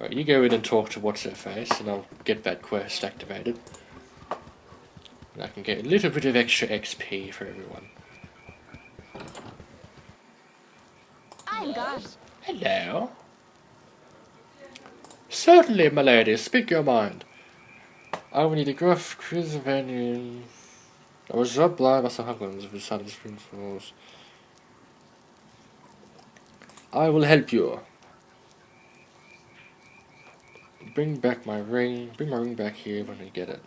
Right, you go in and talk to what's-her-face, and I'll get that quest activated. And I can get a little bit of extra XP for everyone. I'm gone. Hello. Certainly, my lady, speak your mind. I will need a gruff cruiser. I was so blind by some husbands of the sun of spring falls. I will help you. Bring my ring back here when I get it.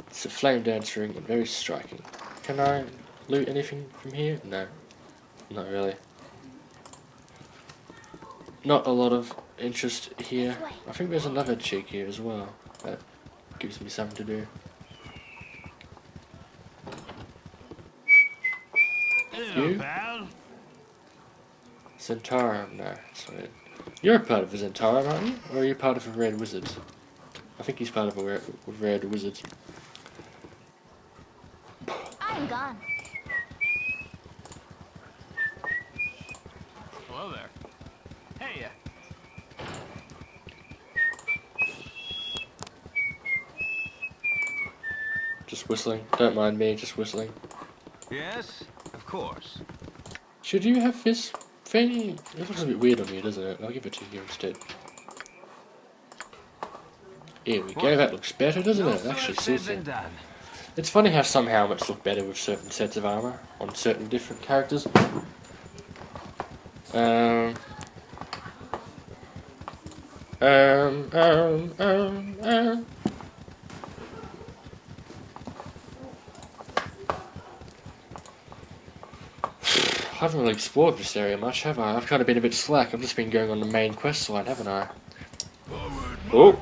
It's a flame dance ring and very striking. Can I loot anything from here? No. Not really. Not a lot of interest here. I think there's another chick here as well. That gives me something to do. You? Zentarum, no, that's not it. You're part of the Zentarum, aren't you? Or are you part of the Red Wizards? I think he's part of a Red Wizards. I'm gone. Hello there. Hey. Just whistling. Don't mind me, just whistling. Yes, of course. Should you have this thing? It looks a bit weird on you, doesn't it? I'll give it to you instead. Here we go, that looks better, doesn't it? It actually suits it. It's funny how some helmets look better with certain sets of armour on certain different characters. I haven't really explored this area much, have I? I've kind of been a bit slack. I've just been going on the main quest line, haven't I? Oh,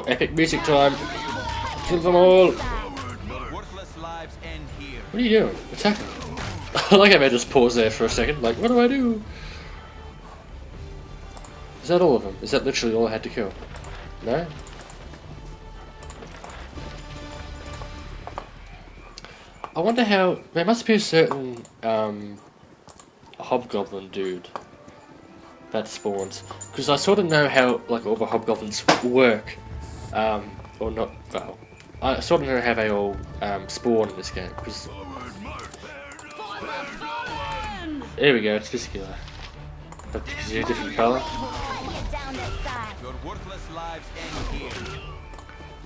epic music time! Kill them all! What are you doing? Attack them! I like how they just pause there for a second, like, what do I do? Is that all of them? Is that literally all I had to kill? No? I wonder how... There must be a certain, hobgoblin dude that spawns. Because I sort of know how, like, all the hobgoblins work. Or not, well... I sort of know how they all, spawn in this game, because... There we go, it's this guy. But is he a different colour?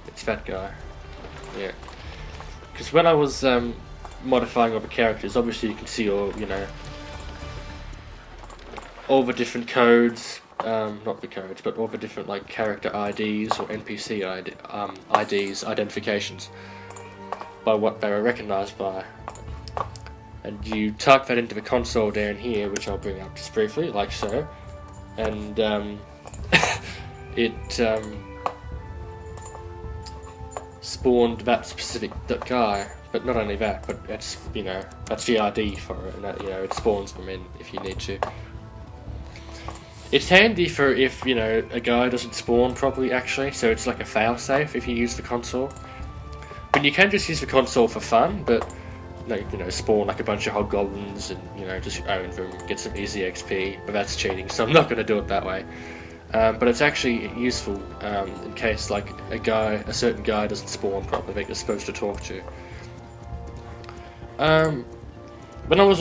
It's that guy. Yeah. Because when I was modifying all the characters, obviously you can see all, you know, all the different codes, not the codes, but all the different like character IDs or NPC IDs, identifications, by what they were recognised by. And you type that into the console down here, which I'll bring up just briefly, like so, and it spawned that specific guy. But not only that, but it's, you know, that's the ID for it, and that, you know, it spawns them in if you need to. It's handy for if, you know, a guy doesn't spawn properly actually, so it's like a failsafe if you use the console. But you can just use the console for fun, but like, you know, spawn like a bunch of hobgoblins and, you know, just own them, get some easy XP, but that's cheating, so I'm not going to do it that way. But it's actually useful in case like a certain guy doesn't spawn properly that you're supposed to talk to. When I was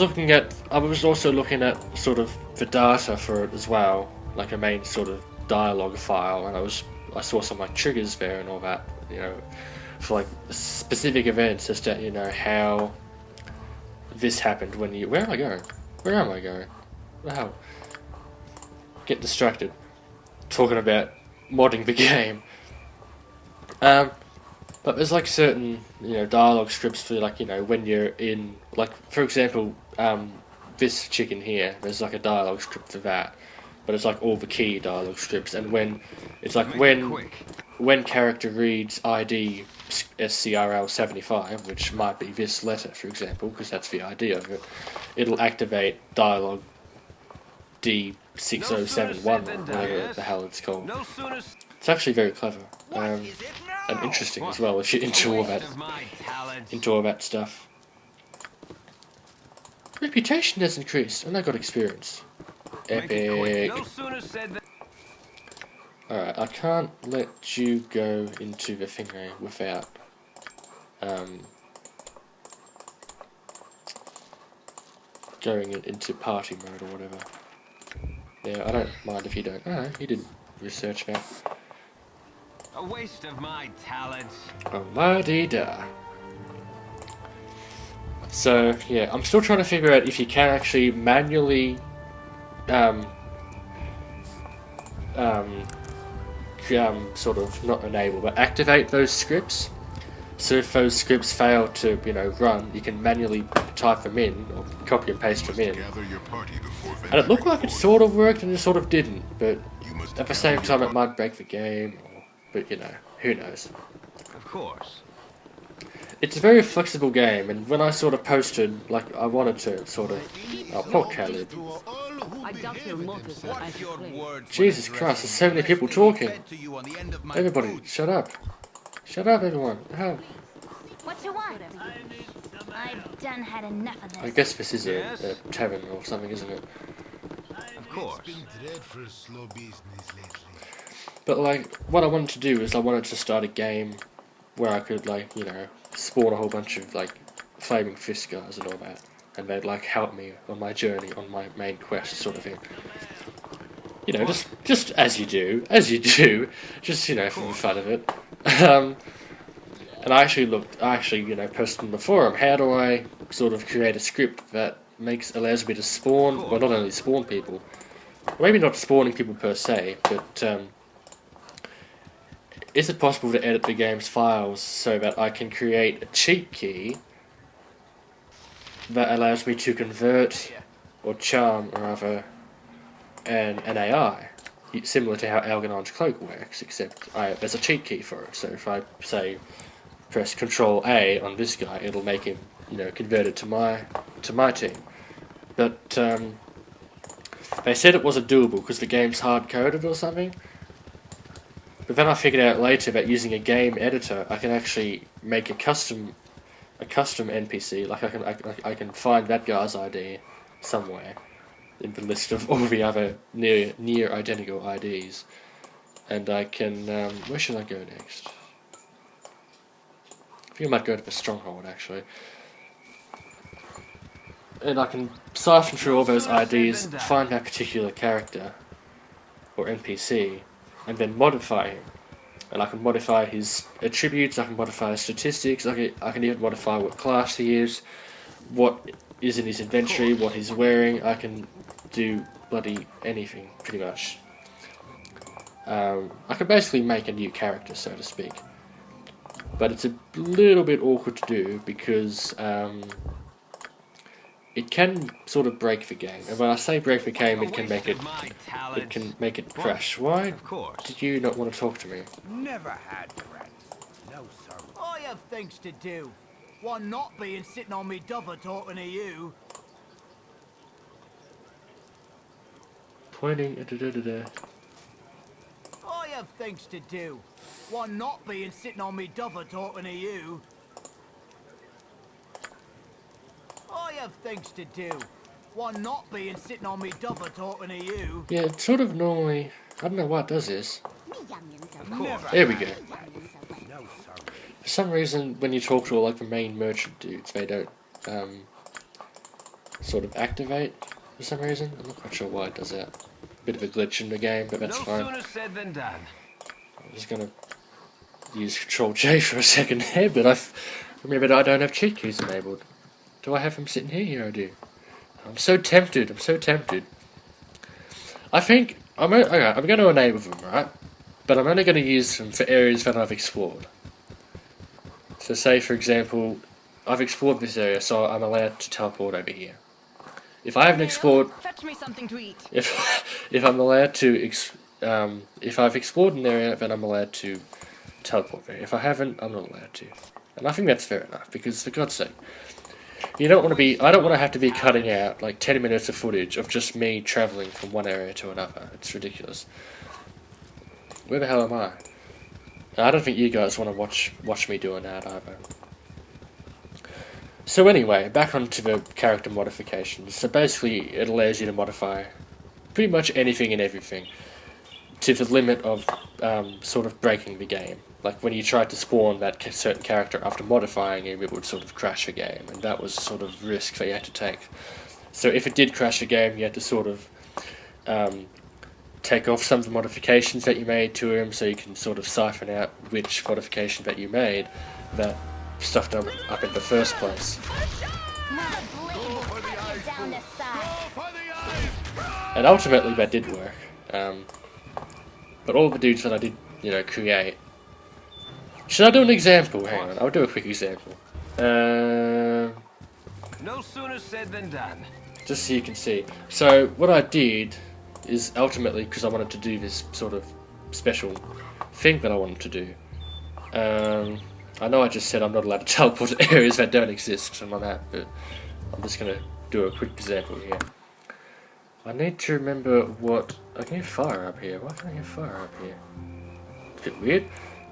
also looking at sort of the data for it as well, like a main sort of dialogue file, and I saw some like triggers there and all that, you know, for like specific events as to, you know, how this happened when you... Where am I going? Where am I going? Wow. Get distracted. Talking about modding the game. But there's like certain, you know, dialogue scripts for like, you know, when you're in, like, for example, this chicken here, there's like a dialogue script for that. But it's like all the key dialogue scripts, and when, it's like when character reads ID SCRL 75, which might be this letter, for example, because that's the ID of it, it'll activate dialogue D6071, or whatever the hell it's called. It's actually very clever, and interesting as well if you're into all that stuff. Reputation has increased, and I got experience. Epic. Alright, I can't let you go into the thingy without going into party mode or whatever. Yeah, I don't mind if you don't. Oh, you didn't research that. A waste of my talents. Oh, la-dee-da. So, yeah, I'm still trying to figure out if you can actually manually sort of not enable but activate those scripts. So if those scripts fail to, you know, run, you can manually type them in or copy and paste them in. And it looked like it sort of worked and it sort of didn't, but at the same time it might break the game, but you know, who knows. Of course. It's a very flexible game, and when I sort of posted, like, I wanted to sort of... Oh, poor Caleb. I doubt your motives are as you claim. Jesus Christ, there's so many people talking. Everybody, shut up. Shut up, everyone. Oh. What you want? I've done had enough of this. I guess this is a tavern or something, isn't it? Of course. But, like, what I wanted to do is I wanted to start a game where I could, like, you know, spawn a whole bunch of, like, flaming fist guys and all that. And they'd, like, help me on my journey, on my main quest sort of thing. You know, just as you do, just, you know, for the fun of it. And I actually, you know, posted on the forum, how do I sort of create a script that allows me to spawn, well, not only spawn people, maybe not spawning people per se, but, is it possible to edit the game's files so that I can create a cheat key that allows me to convert or charm, or rather, an AI, similar to how Algernon's cloak works, except there's a cheat key for it. So if I say press Control A on this guy, it'll make him, you know, converted to my team. But they said it wasn't doable because the game's hard coded or something. But then I figured out later that using a game editor, I can actually make a custom NPC. Like I can find that guy's ID somewhere in the list of all the other near identical IDs, and I can. Where should I go next? I think I might go to the Stronghold actually, and I can siphon through all those IDs, find that particular character or NPC, and then modify him. And I can modify his attributes, I can modify his statistics, I can even modify what class he is, what is in his inventory, what he's wearing. I can do bloody anything, pretty much. I can basically make a new character, so to speak. But it's a little bit awkward to do because it can sort of break the game. And when I say break the game, it can make it crash. Why did you not want to talk to me? Never had friends. No, sir. I have things to do. One not being sitting on me double talking to you. Pointing. I have things to do. One not being sitting on me double talking to you. I have things to do. One not being sitting on me double talking to you. Yeah, it's sort of normally. I don't know why it does this. Never There we go. No, sir. For some reason, when you talk to all like the main merchant dudes, they don't sort of activate for some reason. I'm not quite sure why it does that. Bit of a glitch in the game, but that's fine. No sooner said than done. I'm just gonna use Control J for a second there, but I remembered I don't have cheat keys enabled. Do I have them sitting here? Here I do. I'm so tempted. I think I'm going to enable them, right? But I'm only going to use them for areas that I've explored. So say, for example, I've explored this area, so I'm allowed to teleport over here. If I haven't explored, Fetch me something to eat. if I'm allowed to, if I've explored an area, then I'm allowed to teleport there. If I haven't, I'm not allowed to. And I think that's fair enough, because for God's sake, I don't want to have to be cutting out like 10 minutes of footage of just me travelling from one area to another. It's ridiculous. Where the hell am I? I don't think you guys want to watch me doing that either. So anyway, back onto the character modifications. So basically, it allows you to modify pretty much anything and everything to the limit of sort of breaking the game. Like when you tried to spawn that certain character after modifying him, it would sort of crash the game, and that was sort of risk that you had to take. So if it did crash the game, you had to sort of take off some of the modifications that you made to him, so you can sort of siphon out which modification that you made that stuffed him up in the first place. And ultimately that did work. But all the dudes that I did, create. Should I do an example? Hang on, I'll do a quick example. No sooner said than done. Just so you can see. So what I did is ultimately, because I wanted to do this sort of special thing that I wanted to do. I know I just said I'm not allowed to teleport to areas that don't exist on my map, but I'm just going to do a quick example here. I need to remember what... I can hear fire up here. Why can I hear fire up here? It's a bit weird.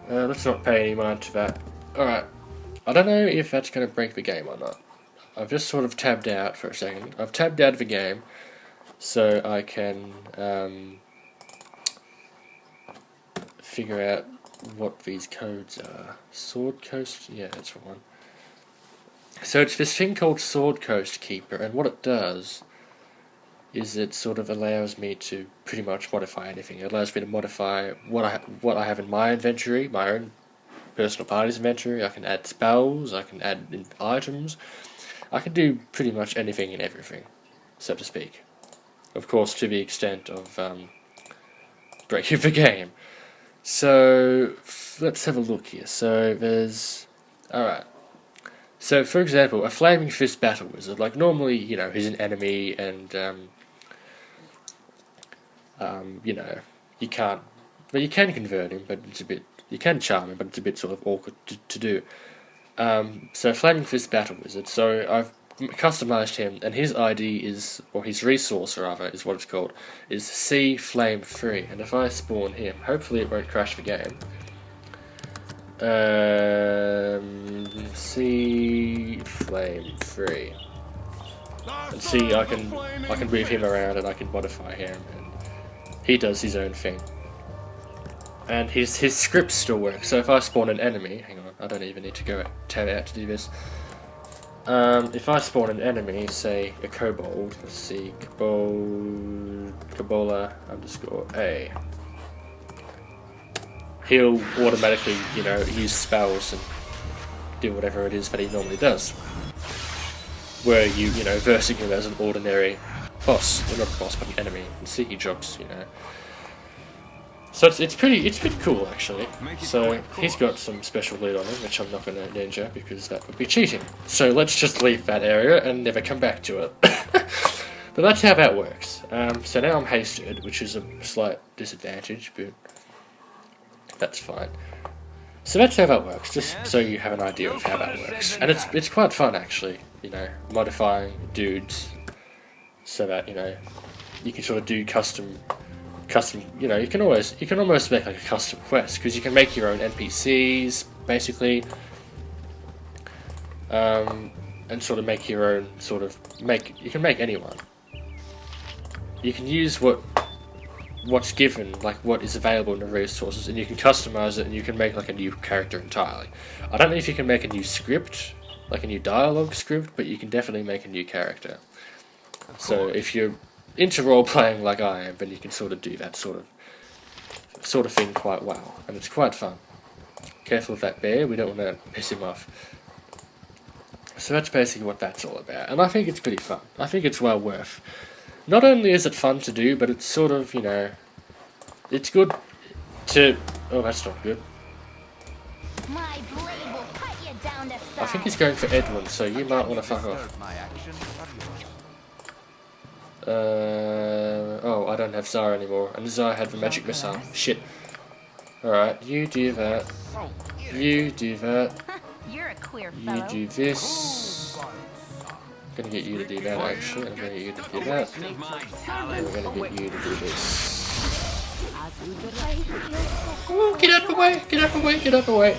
Let's not pay any mind to that. Alright. I don't know if that's going to break the game or not. I've just sort of tabbed out for a second. I've tabbed out of the game so I can figure out what these codes are. Sword Coast? Yeah, that's the one. So it's this thing called Sword Coast Keeper, and what it does is it sort of allows me to pretty much modify anything. It allows me to modify what I have in my inventory, my own personal party's inventory. I can add spells, I can add items. I can do pretty much anything and everything, so to speak. Of course, to the extent of breaking the game. So, let's have a look here. So, there's... Alright. So, for example, a Flaming Fist Battle Wizard. Like, normally, he's an enemy and, you can't... Well, you can convert him, but it's a bit... You can charm him, but it's a bit sort of awkward to do. So, Flaming Fist Battle Wizard. So, I've customized him, and his ID is, or his resource rather, is what it's called, is Sea Flame Free. And if I spawn him, hopefully it won't crash the game. Sea Flame Free. And see, I can move him around and I can modify him, and he does his own thing. And his script still works. So if I spawn an enemy, hang on, I don't even need to go tab out to do this. If I spawn an enemy, say a kobold, let's see, Kobola _A, he'll automatically, use spells and do whatever it is that he normally does. Where you, versing him as an ordinary boss, well, not a boss, but an enemy, and see he drops, So it's pretty cool actually. So he's got some special loot on him, which I'm not going to ninja because that would be cheating. So let's just leave that area and never come back to it. But that's how that works. So now I'm hasted, which is a slight disadvantage, but that's fine. So that's how that works, just so you have an idea of how that works. And it's quite fun actually, modifying dudes so that, you can sort of do custom, you can almost make like a custom quest, because you can make your own NPCs, basically, and sort of make your own you can make anyone. You can use what's given, like what is available in the resources, and you can customize it, and you can make like a new character entirely. I don't know if you can make a new script, like a new dialogue script, but you can definitely make a new character. So if you're into role-playing like I am, then you can sort of do that sort of thing quite well, and it's quite fun. Careful of that bear, we don't want to piss him off. So that's basically what that's all about, and I think it's pretty fun. I think it's well worth. Not only is it fun to do, but it's sort of, it's good to... Oh, that's not good. My blade will cut you down to size. I think he's going for Edwin, so you might want to fuck off. Oh, I don't have Zara anymore, and Zara had the magic missile. Shit. Alright, you do that. You do that. You're a queer fellow. You do this. I'm gonna get you to do that actually. I'm gonna get you to do that. And we're gonna get you to do this. Ooh, get out the way! Get out the way! Get out the way!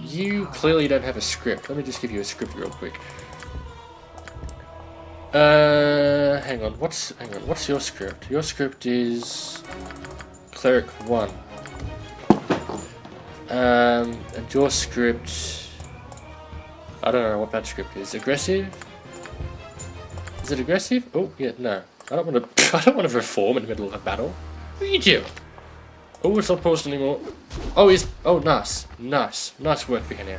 You clearly don't have a script. Let me just give you a script real quick. Hang on, what's your script? Your script is Cleric 1. And your script, I don't know what that script is. Aggressive? Is it aggressive? Oh, yeah, no. I don't want to. I don't want to reform in the middle of a battle. What are you doing? Oh, it's not paused anymore. Oh, he's. Oh, nice, nice work, Viconia.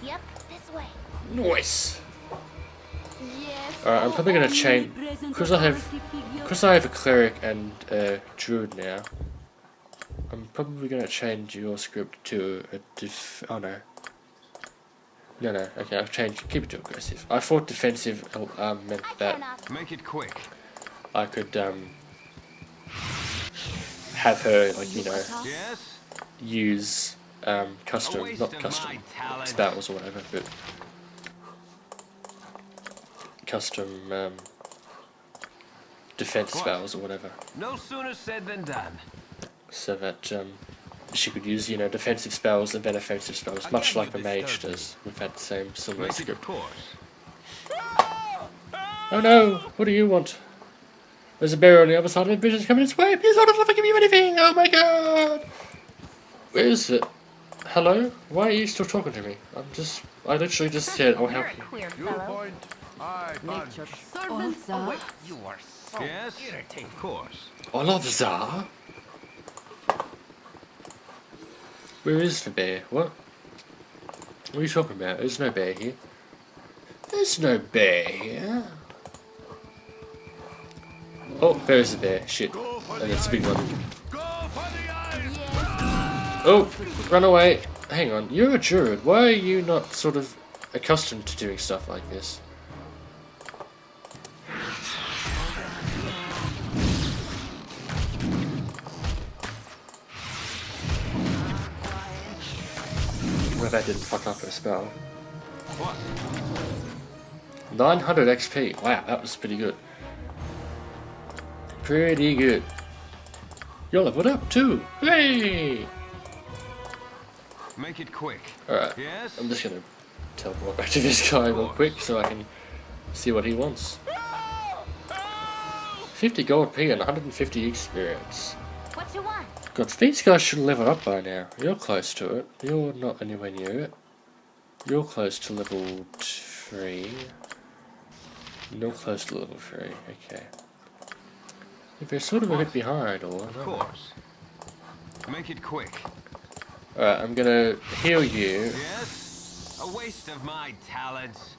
Yep, this way. Nice. Yes. Alright, I'm probably gonna change because I have a cleric and a druid now. I'm probably gonna change your script to a oh no. No, okay, I've changed. Keep it to aggressive. I thought defensive meant that Make it quick. I could have her, like, you know, Yes? use custom, not custom spells or whatever, but custom defense spells or whatever. No sooner said than done. So that she could use, you know, defensive spells and then offensive spells, much like the mage does with that same similar Make it, of script. course. Oh no! What do you want? There's a bear on the other side of the bridge that's coming its way. Please don't let me give you anything. Oh my god! Where is it? Hello? Why are you still talking to me? I literally just said, "Oh, You're help a you." queer You fellow. point, I punch. Nature's Oh, servant. sir. You are so irritating. Of course. I love Zar. Where is the bear? What? What are you talking about? There's no bear here. There's no bear here. Oh, there's the bear. Shit. And it's a big one. Go for the eye. Oh, run away. Hang on, you're a druid. Why are you not sort of accustomed to doing stuff like this? Well, that didn't fuck up her spell. What? 900 XP. Wow, that was pretty good. Pretty good. You're leveled up too. Hey! Make it quick. Alright, Yes? I'm just gonna teleport back to this guy real quick so I can see what he wants. 50 gold P and 150 experience. What you want? God, these guys should level up by now. You're close to it. You're not anywhere near it. You're close to level 3. You're close to level 3. Okay. If they're sort of a bit behind, or Of course. Make it quick. Alright, I'm gonna heal you. Yes? A waste of my talents.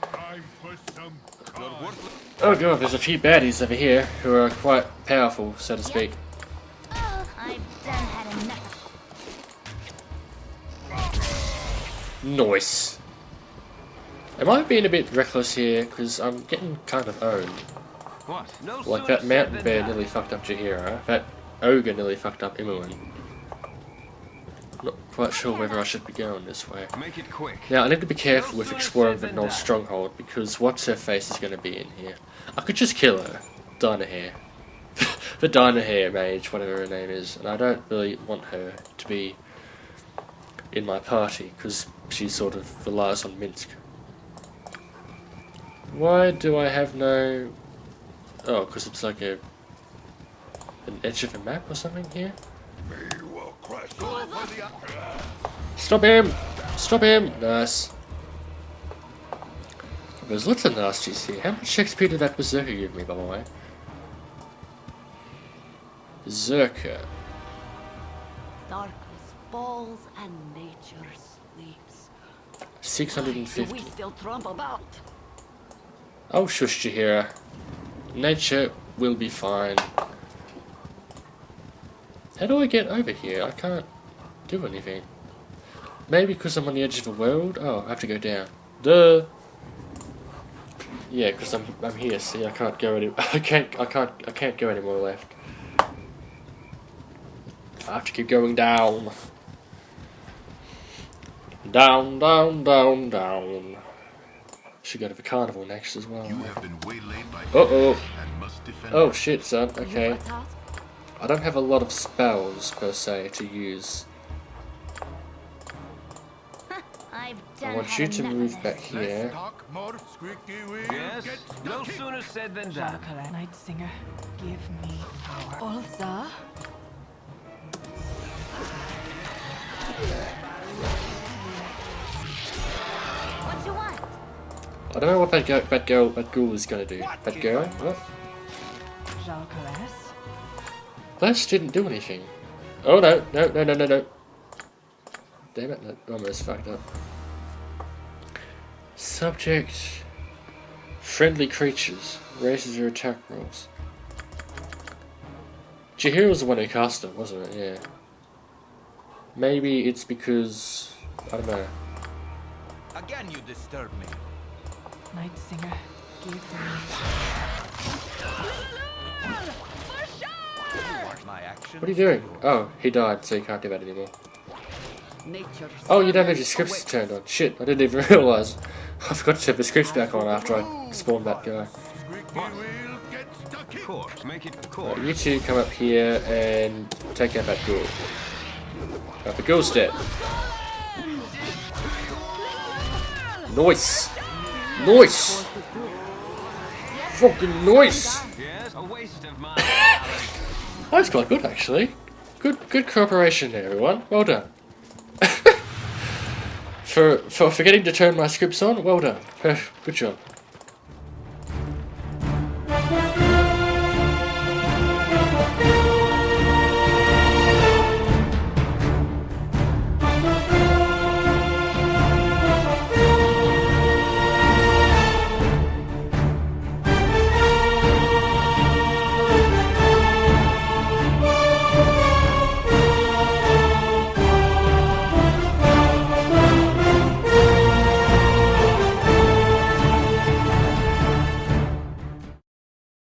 Time for some cards. Oh god, there's a few baddies over here who are quite powerful, so to speak. Oh, I've done had enough. Nice. Am I being a bit reckless here? Because I'm getting kind of owned. What? No Like sooner that said mountain than bear done. nearly fucked up Jahira. That ogre nearly fucked up Imoen. Not quite sure whether I should be going this way. Make it quick. Now, I need to be careful No with sooner exploring said the than Gnoll done. Stronghold because what's her face is going to be in here. I could just kill her. Dinah Hair. The Dinah Hair mage, whatever her name is. And I don't really want her to be in my party because she sort of relies on Minsk. Why do I have no... Oh, because it's like an edge of a map or something here? We will crush. Go for the eye. Stop him! Stop him! Nice. There's lots of nasties here. How much XP did that Berserker give me, by the way? Berserker. Darkness falls and nature sleeps. Do 650. we still trump about? Oh, shush, Jahira. Nature will be fine. How do I get over here? I can't do anything. Maybe because I'm on the edge of the world? Oh, I have to go down. Duh! Yeah, because I'm here, see, I can't go any I can't go any more left. I have to keep going down. Down, down, down, down. Should go to the carnival next as well. You have been waylaid by Uh-oh. and must defend. Oh shit, son. Okay. You task? I don't have a lot of spells, per se, to use. I've done want had you to enough move of back this. here. Yes? No sooner said than done. Night Singer, give me power. Ulsa? What you want? I don't know what that ghoul is gonna do. That girl? What? Jalcales? Glass didn't do anything. Oh no, no. Damn it, that almost fucked up. Subject. Friendly creatures. Raises your attack rolls. Jahir was the one who cast it, wasn't it? Yeah. Maybe it's because... I don't know. Again, you disturb me. Night Singer, give me My action. What are you doing? Oh, he died, so you can't do that anymore. Nature's Oh, you don't have your scripts turned on. Shit, I didn't even realise. I forgot to have the scripts back on after I spawned that guy. Of course, make it of course. Right, you two come up here and take out that ghoul. Right, the ghoul's dead. Nice! Nice! Fucking nice! Yes, a waste of my That was quite good, actually. Good cooperation there, everyone. Well done. For forgetting to turn my scripts on, well done. Good job.